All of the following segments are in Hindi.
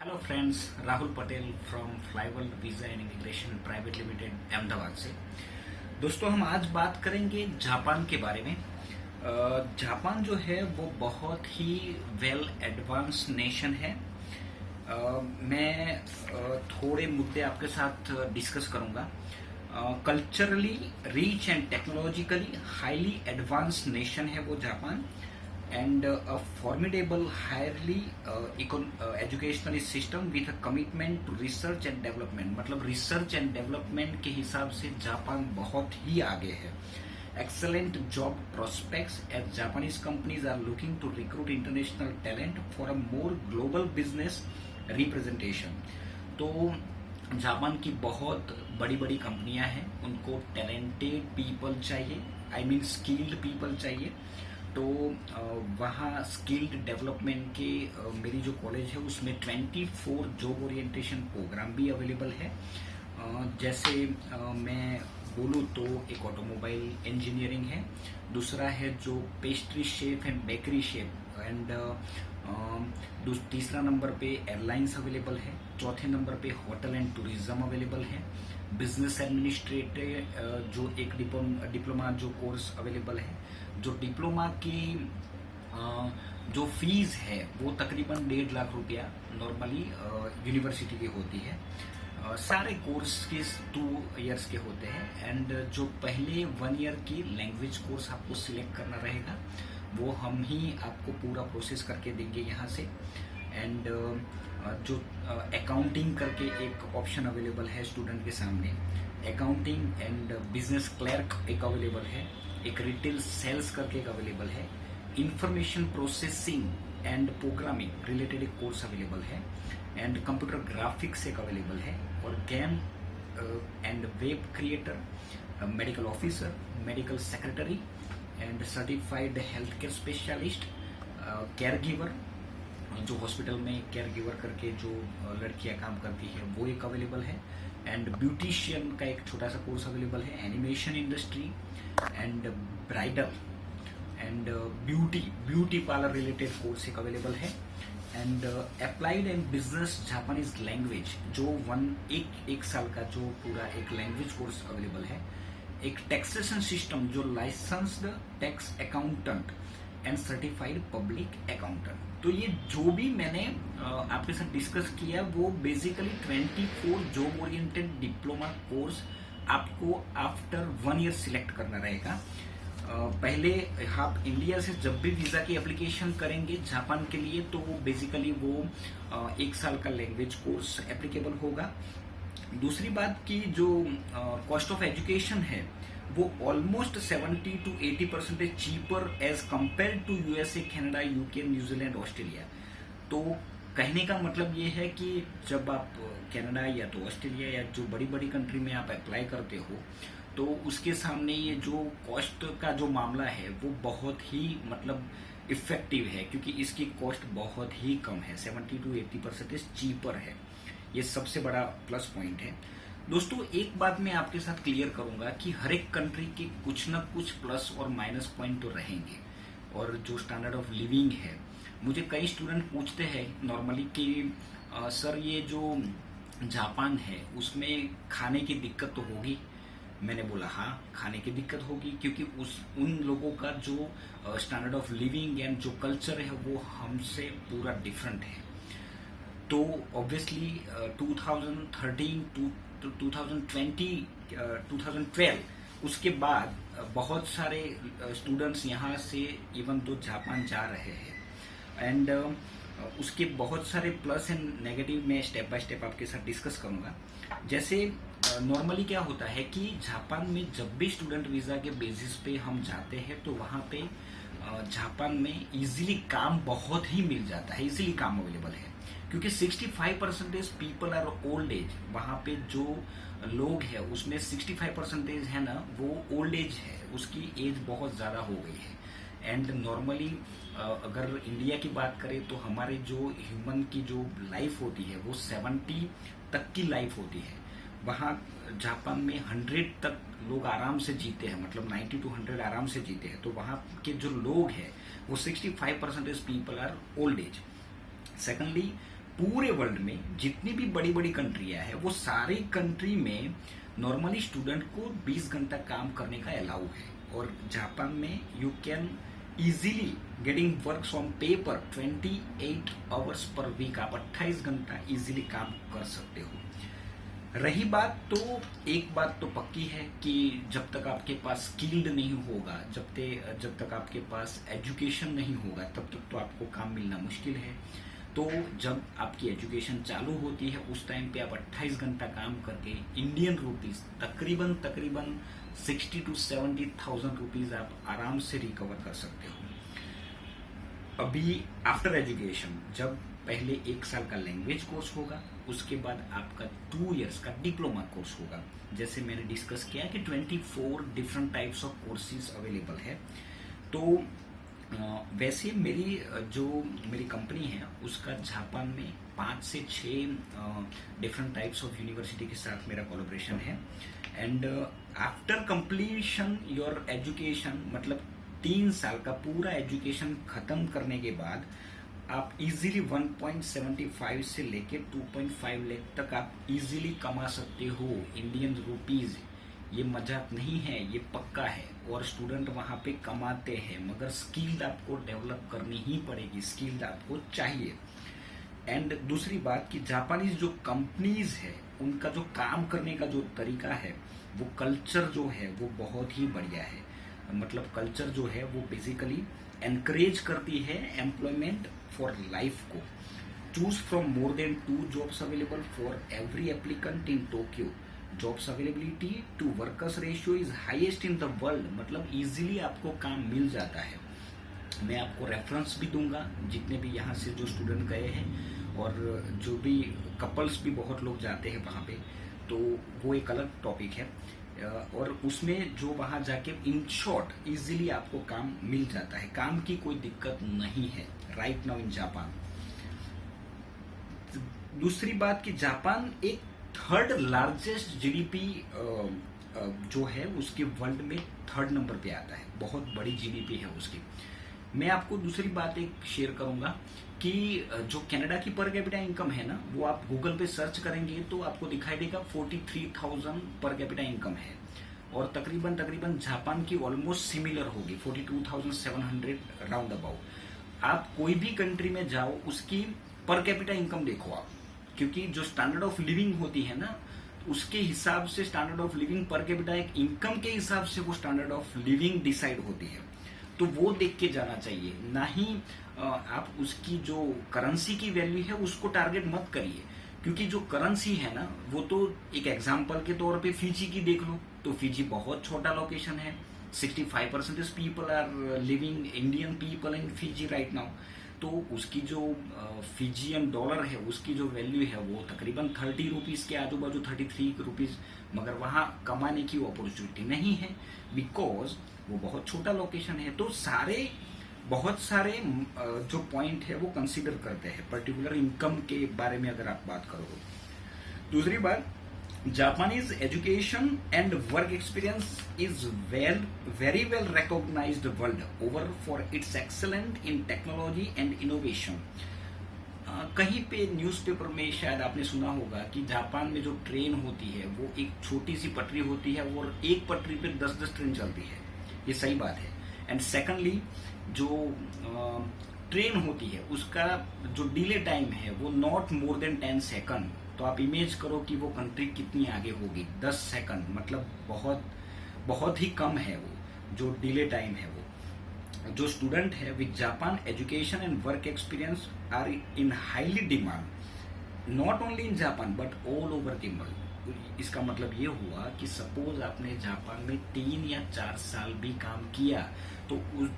Hello friends, Rahul Patel from Flyworld visa and immigration private limited Ahmedabad से। दोस्तों, हम आज बात करेंगे जापान के बारे में। जापान जो है वो बहुत ही वेल एडवांस नेशन है। मैं थोड़े मुद्दे आपके साथ डिस्कस करूंगा। Culturally rich and technologically highly advance nation है वो Japan, and a formidable highly educational system with a commitment to research and development। मतलब रिसर्च एंड डेवलपमेंट के हिसाब से जापान बहुत ही आगे है। excellent job prospects as Japanese companies are looking to recruit international talent for a more global business representation। तो जापान की बहुत बड़ी बड़ी कंपनियां हैं, उनको टैलेंटेड पीपल चाहिए, आई मीन स्किल्ड पीपल चाहिए। तो वहाँ स्किल्ड डेवलपमेंट के मेरी जो कॉलेज है उसमें 24 जॉब ओरिएंटेशन प्रोग्राम भी अवेलेबल है। जैसे मैं बोलूँ तो एक ऑटोमोबाइल इंजीनियरिंग है, दूसरा है जो pastry chef and bakery chef, and तीसरा नंबर पे एयरलाइंस अवेलेबल है, चौथे नंबर पे होटल एंड टूरिज्म अवेलेबल है, बिजनेस एडमिनिस्ट्रेटर जो एक डिप्लोमा जो कोर्स अवेलेबल है। जो डिप्लोमा की जो फीस है वो तकरीबन 1.5 लाख रुपया नॉर्मली यूनिवर्सिटी की होती है। सारे कोर्स के 2 इयर्स के होते हैं, एंड जो पहले 1 ईयर की लैंग्वेज कोर्स आपको सिलेक्ट करना रहेगा वो हम ही आपको पूरा प्रोसेस करके देंगे यहाँ से। एंड जो अकाउंटिंग करके एक ऑप्शन अवेलेबल है स्टूडेंट के सामने, अकाउंटिंग एंड बिजनेस क्लर्क एक अवेलेबल है, एक रिटेल सेल्स करके एक अवेलेबल है, information processing and programming related एक कोर्स अवेलेबल है, एंड कंप्यूटर ग्राफिक्स एक अवेलेबल है, और game and web creator, medical officer, medical secretary and certified health care specialist, care giver जो हॉस्पिटल में केयर गिवर करके जो लड़कियां काम करती है वो एक अवेलेबल है, एंड ब्यूटिशियन का एक छोटा सा कोर्स अवेलेबल है, animation industry and bridal and beauty parlour related course एक अवेलेबल है, and applied and business Japanese language जो एक साल का जो पूरा एक लैंग्वेज कोर्स अवेलेबल है, एक टैक्सेशन सिस्टम जो licensed tax accountant and certified public accountant. तो ये जो भी मैंने आपके साथ डिस्कस किया वो basically 24 job oriented diploma course आपको आफ्टर 1 ईयर सिलेक्ट करना रहेगा। पहले आप इंडिया से जब भी वीज़ा की एप्लीकेशन करेंगे जापान के लिए तो बेसिकली वो 1 साल का लैंग्वेज कोर्स एप्लीकेबल होगा। दूसरी बात की जो कॉस्ट ऑफ एजुकेशन है वो almost 70 to 80% cheaper as compare to USA, Canada, UK, New Zealand, Australia. तो कहने का मतलब ये है कि जब आप कनाडा या तो ऑस्ट्रेलिया या जो बड़ी बड़ी कंट्री में आप अप्लाई करते हो तो उसके सामने ये जो कॉस्ट का जो मामला है वो बहुत ही मतलब इफेक्टिव है, क्योंकि इसकी कॉस्ट बहुत ही कम है, 70 to 80% चीपर है। ये सबसे बड़ा प्लस पॉइंट है। दोस्तों, एक बात मैं आपके साथ क्लियर करूंगा कि हर एक कंट्री के कुछ ना कुछ प्लस और माइनस पॉइंट तो रहेंगे, और जो स्टैंडर्ड ऑफ लिविंग है, मुझे कई स्टूडेंट पूछते हैं नॉर्मली कि सर ये जो जापान है उसमें खाने की दिक्कत तो होगी। मैंने बोला हाँ, खाने की दिक्कत होगी, क्योंकि उन लोगों का जो स्टैंडर्ड ऑफ लिविंग एंड जो कल्चर है वो हमसे पूरा डिफरेंट है। तो ऑब्वियसली 2013 टू 2020 2012 उसके बाद बहुत सारे स्टूडेंट्स यहाँ से इवन तो जापान जा रहे हैं, एंड उसके बहुत सारे प्लस एंड नेगेटिव मैं स्टेप बाय स्टेप आपके साथ डिस्कस करूँगा। जैसे नॉर्मली क्या होता है कि जापान में जब भी स्टूडेंट वीज़ा के बेसिस पे हम जाते हैं तो वहाँ पे जापान में इजीली काम बहुत ही मिल जाता है, इजीली काम अवेलेबल है, क्योंकि 65% पीपल आर ओल्ड एज। वहाँ पे जो लोग हैं उसमें 65% है ना वो ओल्ड एज है, उसकी एज बहुत ज़्यादा हो गई है। एंड नॉर्मली अगर इंडिया की बात करें तो हमारे जो ह्यूमन की जो लाइफ होती है वो 70 तक की लाइफ होती है। वहाँ जापान में 100 तक लोग आराम से जीते हैं, मतलब 90 to 100 आराम से जीते हैं। तो वहाँ के जो लोग हैं वो 65% people are old age. Secondly, पूरे वर्ल्ड में जितनी भी बड़ी बड़ी कंट्रियां हैं वो सारी कंट्री में नॉर्मली स्टूडेंट को 20 घंटा काम करने का अलाउ है, और जापान में you can easily getting works on paper 28 hours per week, आप 28 घंटा इजीली काम कर सकते हो। रही बात तो एक बात तो पक्की है कि जब तक आपके पास स्किल्ड नहीं होगा, जब तक आपके पास एजुकेशन नहीं होगा, तब तक तो आपको काम मिलना मुश्किल है। तो जब आपकी एजुकेशन चालू होती है उस टाइम पे आप 28 घंटा काम करके इंडियन रुपीस तकरीबन 60 to 70,000 रुपीज आप आराम से रिकवर कर सकते हो। अभी आफ्टर एजुकेशन जब पहले 1 साल का लैंग्वेज कोर्स होगा, उसके बाद आपका 2 इयर्स का डिप्लोमा कोर्स होगा। जैसे मैंने डिस्कस किया कि 24 different types of courses available है। तो वैसे मेरी कंपनी है उसका जापान में 5 से 6 डिफरेंट टाइप्स ऑफ यूनिवर्सिटी के साथ मेरा कोलैबोरेशन है। And after completion your education, मतलब 3 साल का पूरा एजुकेशन खत्म करने के बाद आप इजीली 1.75 से लेके 2.5 लाख तक आप इजीली कमा सकते हो इंडियन रुपीज। ये मजाक नहीं है, ये पक्का है। और स्टूडेंट वहां पे कमाते हैं, मगर स्किल्ड आपको डेवलप करनी ही पड़ेगी, स्किल्ड आपको चाहिए। एंड दूसरी बात कि जापानीज जो कंपनीज है उनका जो काम करने का जो तरीका है, वो कल्चर जो है वो बहुत ही बढ़िया है। मतलब कल्चर जो है वो बेसिकली एनकरेज करती है एम्प्लॉयमेंट फॉर लाइफ को। Choose from more than 2 jobs available for every applicant in Tokyo. Jobs availability to workers ratio is highest in the world, मतलब इजीली आपको काम मिल जाता है। मैं आपको रेफरेंस भी दूंगा जितने भी यहाँ से जो स्टूडेंट गए हैं, और जो भी कपल्स भी बहुत लोग जाते हैं वहाँ पे, तो वो एक अलग टॉपिक है। और उसमें जो वहाँ जाके इन शॉर्ट इजीली आपको काम मिल जाता है, काम की कोई दिक्कत नहीं है राइट नाउ इन जापान। दूसरी बात कि जापान एक 3rd लार्जेस्ट जीडीपी जो है उसके वर्ल्ड में 3rd नंबर पे आता है, बहुत बड़ी जीडीपी है उसकी। मैं आपको दूसरी बात एक शेयर करूंगा कि जो कनाडा की पर कैपिटा इनकम है ना, वो आप गूगल पे सर्च करेंगे तो आपको दिखाई देगा 43,000 पर कैपिटा इनकम है, और तकरीबन जापान की ऑलमोस्ट सिमिलर होगी 42,700 राउंड अबाउट। आप कोई भी कंट्री में जाओ उसकी पर कैपिटा इनकम देखो आप, क्योंकि जो स्टैंडर्ड ऑफ लिविंग होती है ना उसके हिसाब से standard of living per capita एक इनकम के हिसाब से वो स्टैंडर्ड ऑफ लिविंग डिसाइड होती है। तो वो देख के जाना चाहिए, ना ही आप उसकी जो करेंसी की वैल्यू है उसको टारगेट मत करिए, क्योंकि जो करेंसी है ना वो तो एक एग्जांपल के तौर पे फिजी की देख लो, तो फिजी बहुत छोटा लोकेशन है, 65% people are living Indian people in Fiji right now. तो उसकी जो फिजियन डॉलर है उसकी जो वैल्यू है वो तकरीबन 30 रुपीज के आजू बाजू, 33 रुपीज, मगर वहां कमाने की अपॉर्चुनिटी नहीं है बिकॉज वो बहुत छोटा लोकेशन है। तो बहुत सारे जो पॉइंट है वो कंसीडर करते हैं पर्टिकुलर इनकम के बारे में अगर आप बात करो। दूसरी बात, Japanese education and work experience is very well recognized world over for its excellent in technology and innovation. कहीं पे न्यूज़पेपर में शायद आपने सुना होगा कि जापान में जो ट्रेन होती है वो एक छोटी सी पटरी होती है और एक पटरी पे 10-10 ट्रेन चलती है, ये सही बात है। एंड सेकंडली जो ट्रेन होती है उसका जो डिले टाइम है वो नॉट मोर देन 10 सेकंड। तो आप इमेज करो कि वो कंट्री कितनी आगे होगी, 10 सेकंड मतलब बहुत ही कम है वो जो डिले टाइम है। वो जो स्टूडेंट है with Japan education and work experience are in highly demand not only in Japan but all over the world. इसका मतलब ये हुआ कि सपोज आपने जापान में 3 या 4 साल भी काम किया तो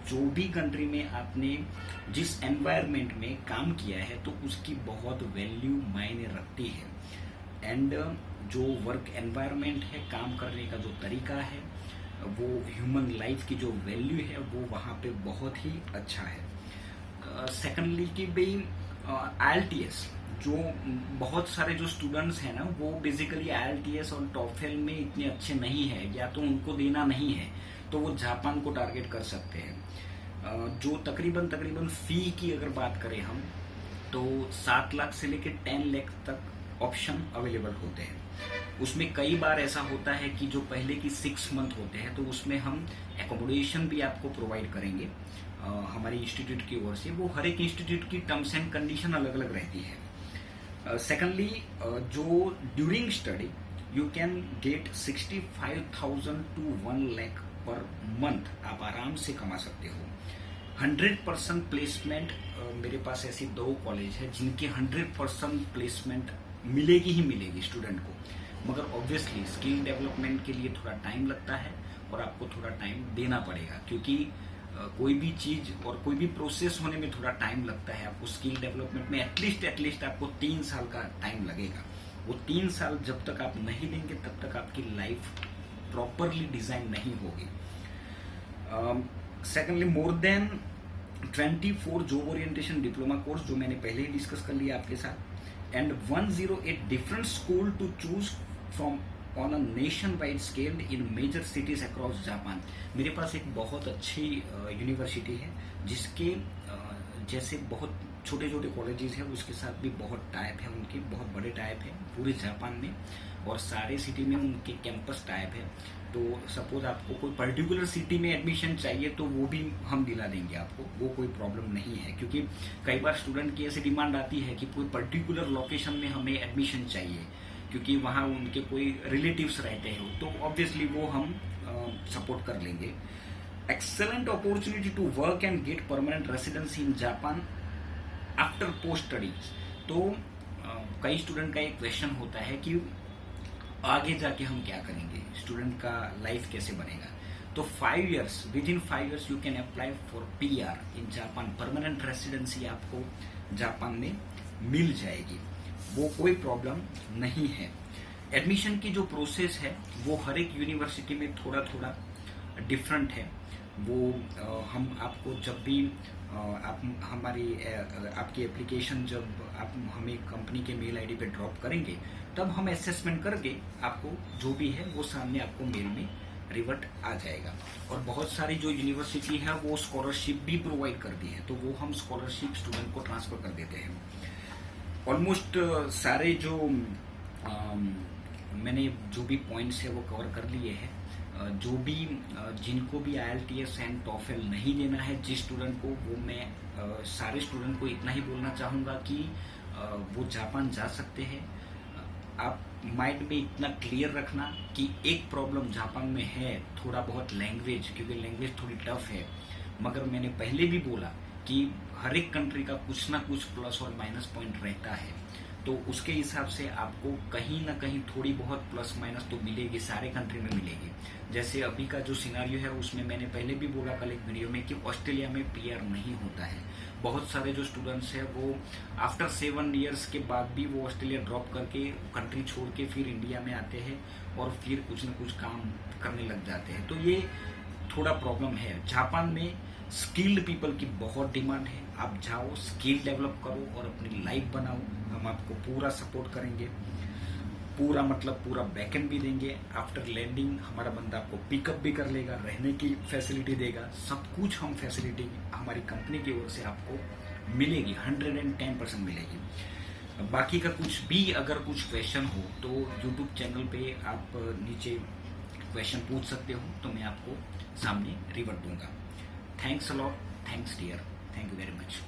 जो भी कंट्री में आपने जिस एनवायरनमेंट में काम किया है तो उसकी बहुत वैल्यू मायने रखती है। एंड जो वर्क एनवायरनमेंट है, काम करने का जो तरीका है, वो ह्यूमन लाइफ की जो वैल्यू है वो वहाँ पे बहुत ही अच्छा है। सेकेंडली कि भाई IELTS, जो बहुत सारे जो स्टूडेंट्स हैं ना वो बेसिकली IELTS और टॉफेल में इतने अच्छे नहीं है, या तो उनको देना नहीं है, तो वो जापान को टारगेट कर सकते हैं। जो तकरीबन फी की अगर बात करें हम तो 7 लाख से लेकर 10 लाख तक ऑप्शन अवेलेबल होते हैं। उसमें कई बार ऐसा होता है कि जो पहले की 6 मंथ होते हैं तो उसमें हम एकोमोडेशन भी आपको प्रोवाइड करेंगे हमारे इंस्टीट्यूट की ओर से। वो हर एक इंस्टीट्यूट की टर्म्स एंड कंडीशन अलग अलग रहती है। सेकेंडली जो during study you can get 65,000 to 1 lakh per month आप आराम से कमा सकते हो। 100% प्लेसमेंट मेरे पास ऐसी 2 कॉलेज है जिनकी 100% प्लेसमेंट मिलेगी ही मिलेगी स्टूडेंट को, मगर ऑब्वियसली स्किल डेवलपमेंट के लिए थोड़ा टाइम लगता है और आपको थोड़ा टाइम देना पड़ेगा, क्योंकि कोई भी चीज और कोई भी प्रोसेस होने में थोड़ा टाइम लगता है। आपको स्किल डेवलपमेंट में एटलीस्ट आपको 3 साल का टाइम लगेगा। वो 3 साल जब तक आप नहीं देंगे तब तक आपकी लाइफ प्रॉपरली डिजाइन नहीं होगी। Secondly more than 24 job orientation diploma course जो मैंने पहले ही डिस्कस कर लिया आपके साथ, and 108 different school to choose from on a nationwide scale in major cities across Japan. मेरे पास एक बहुत अच्छी यूनिवर्सिटी है जिसके जैसे बहुत छोटे छोटे कॉलेजेस हैं उसके साथ भी बहुत टाइप है, उनके बहुत बड़े टाइप है पूरे जापान में, और सारे सिटी में उनके कैंपस टाइप है। तो सपोज आपको कोई पर्टिकुलर सिटी में एडमिशन चाहिए तो वो भी हम दिला देंगे आपको, वो कोई प्रॉब्लम नहीं है। क्योंकि कई बार स्टूडेंट की ऐसी डिमांड आती है कि कोई पर्टिकुलर लोकेशन में हमें एडमिशन चाहिए क्योंकि वहाँ उनके कोई रिलेटिव्स रहते हो, तो ऑब्वियसली वो हम सपोर्ट कर लेंगे। Excellent opportunity to work and get permanent residency in Japan after post studies. तो कई स्टूडेंट का एक क्वेश्चन होता है कि आगे जाके हम क्या करेंगे, स्टूडेंट का लाइफ कैसे बनेगा। तो 5 years, with in 5 years you can apply for PR in Japan. Permanent residency आपको जापान में मिल जाएगी, वो कोई प्रॉब्लम नहीं है। एडमिशन की जो प्रोसेस है वो हर एक यूनिवर्सिटी में थोड़ा थोड़ा डिफरेंट है। वो हम आपको जब भी आप हमारी आपकी एप्लीकेशन जब आप हमें कंपनी के मेल आईडी पे ड्रॉप करेंगे तब हम असेसमेंट करके आपको जो भी है वो सामने आपको मेल में रिवर्ट आ जाएगा। और बहुत सारी जो यूनिवर्सिटी है वो स्कॉलरशिप भी प्रोवाइड करती है, तो वो हम स्कॉलरशिप स्टूडेंट को ट्रांसफर कर देते हैं। ऑलमोस्ट सारे जो मैंने जो भी पॉइंट्स है वो कवर कर लिए हैं। जो भी जिनको भी IELTS एंड TOEFL नहीं देना है जिस स्टूडेंट को, वो मैं सारे स्टूडेंट को इतना ही बोलना चाहूँगा कि वो जापान जा सकते हैं। आप माइंड में इतना क्लियर रखना कि एक प्रॉब्लम जापान में है थोड़ा बहुत लैंग्वेज, क्योंकि लैंग्वेज थोड़ी टफ है, मगर मैंने पहले भी बोला कि हर एक कंट्री का कुछ ना कुछ प्लस और माइनस पॉइंट रहता है, तो उसके हिसाब से आपको कहीं ना कहीं थोड़ी बहुत प्लस माइनस तो मिलेगी, सारे कंट्री में मिलेगी। जैसे अभी का जो सिनारियो है उसमें मैंने पहले भी बोला कल एक वीडियो में कि ऑस्ट्रेलिया में PR नहीं होता है। बहुत सारे जो स्टूडेंट्स हैं वो आफ्टर 7 years के बाद भी वो ऑस्ट्रेलिया ड्रॉप करके कंट्री छोड़ के फिर इंडिया में आते हैं और फिर कुछ न कुछ काम करने लग जाते हैं। तो ये थोड़ा प्रॉब्लम है। जापान में स्किल्ड पीपल की बहुत डिमांड है। आप जाओ, स्किल डेवलप करो और अपनी लाइफ बनाओ। हम आपको पूरा सपोर्ट करेंगे, पूरा मतलब पूरा बैकएंड भी देंगे। आफ्टर लैंडिंग हमारा बंदा आपको पिकअप भी कर लेगा, रहने की फैसिलिटी देगा, सब कुछ हम फैसिलिटी हमारी कंपनी की ओर से आपको मिलेगी, 110% मिलेगी। बाकी का कुछ भी अगर कुछ क्वेश्चन हो तो यूट्यूब चैनल पे आप नीचे क्वेश्चन पूछ सकते हो, तो मैं आपको सामने रिवर्ट दूंगा। Thanks a lot, thanks dear, thank you very much.